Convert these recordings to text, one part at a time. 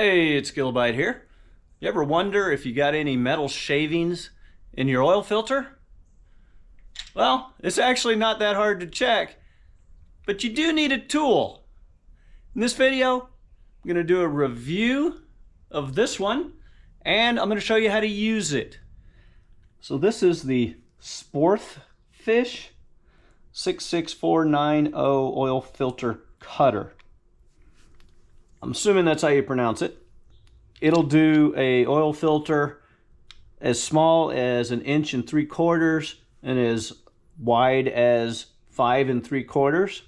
Hey, it's Gilbite here. You ever wonder if you got any metal shavings in your oil filter? Well, it's actually not that hard to check, but you do need a tool. In this video, I'm going to do a review of this one, and I'm going to show you how to use it. So this is the Sporthfish 66490 oil filter cutter. I'm assuming that's how you pronounce it. It'll do a oil filter as small as 1 3/4 inches and as wide as 5 3/4,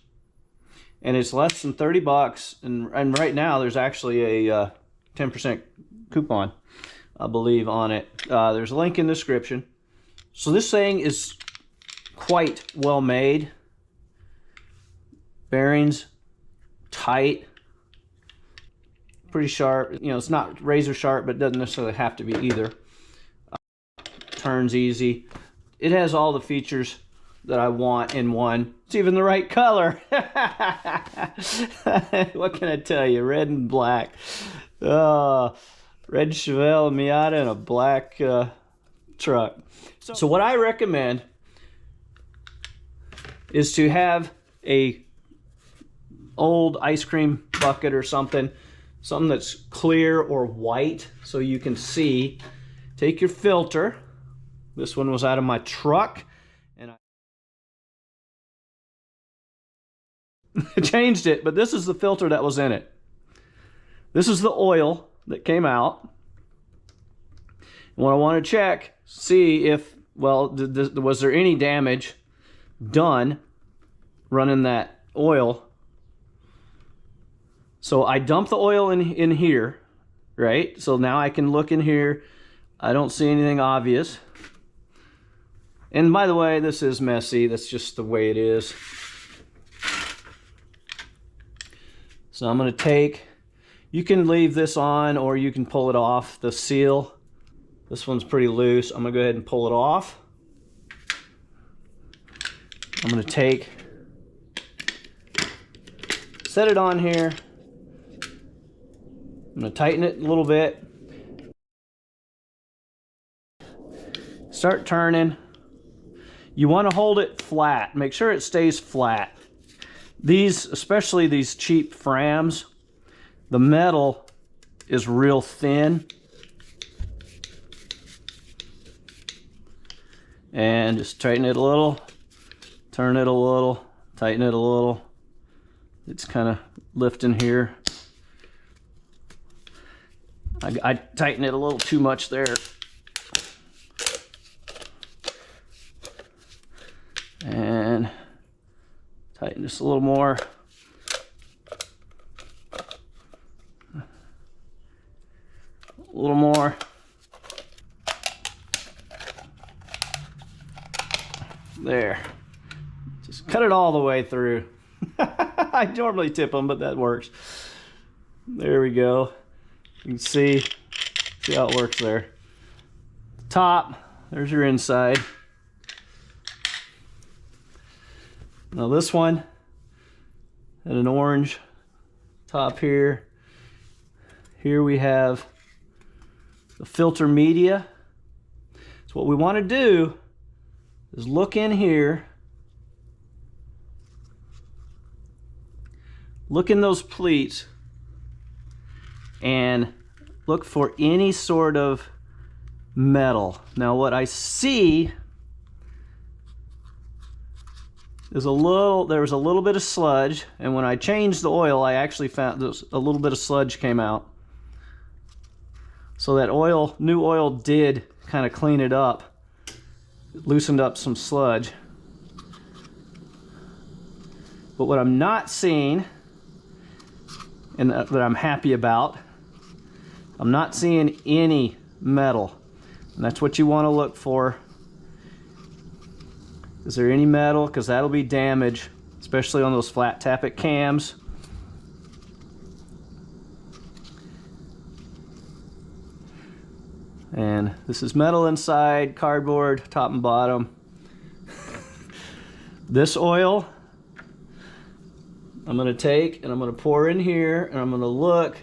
and it's less than 30 bucks. And right now there's actually a 10% coupon, I believe, on it. There's a link in the description. So this thing is quite well made. Bearings tight, pretty sharp. You know, it's not razor sharp, but it doesn't necessarily have to be either. Turns easy. It has all the features that I want in one. It's even the right color. What can I tell you? Red and black. Red Chevelle Miata and a black truck. So what I recommend is to have a old ice cream bucket or something that's clear or white so you can see. Take your filter. This one was out of my truck, and I changed it, but this is the filter that was in it. This is the oil that came out. And what I want to check, see if, well, was there any damage done running that oil. So I dumped the oil in here, right? So now I can look in here. I don't see anything obvious. And by the way, this is messy. That's just the way it is. So I'm going to take, you can leave this on or you can pull it off, the seal. This one's pretty loose. I'm going to go ahead and pull it off. I'm going to take, set it on here. I'm going to tighten it a little bit. Start turning. You want to hold it flat. Make sure it stays flat. These, especially these cheap Frams, the metal is real thin. And just tighten it a little, turn it a little, tighten it a little. It's kind of lifting here. I tighten it a little too much there. And tighten just a little more. A little more. There. Just cut it all the way through. I normally tip them, but that works. There we go. You can see how it works there. Top, there's your inside. Now this one had an orange top here. Here we have the filter media. So what we want to do is look in here. Look in those pleats and look for any sort of metal. Now what I see is there was a little bit of sludge, and when I changed the oil I actually found a little bit of sludge came out. So that oil, new oil, did kind of clean it up. It loosened up some sludge. But what I'm not seeing, and that I'm happy about, I'm not seeing any metal. And that's what you want to look for. Is there any metal? Because that'll be damage, especially on those flat tappet cams. And this is metal inside, cardboard, top and bottom. This oil, I'm going to take and I'm going to pour in here, and I'm going to look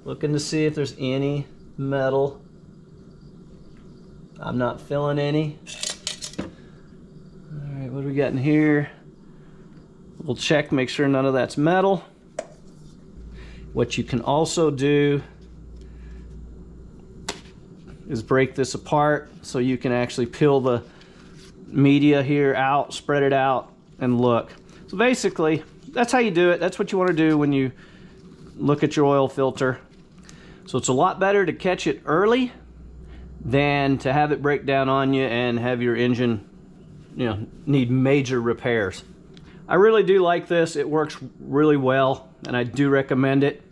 Looking to see if there's any metal. I'm not feeling any. All right, what do we got in here? We'll check, make sure none of that's metal. What you can also do is break this apart so you can actually peel the media here out, spread it out, and look. So basically, that's how you do it. That's what you want to do when you look at your oil filter. So it's a lot better to catch it early than to have it break down on you and have your engine, you know, need major repairs. I really do like this. It works really well, and I do recommend it.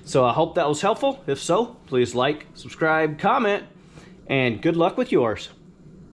So I hope that was helpful. If so, please like, subscribe, comment, and good luck with yours.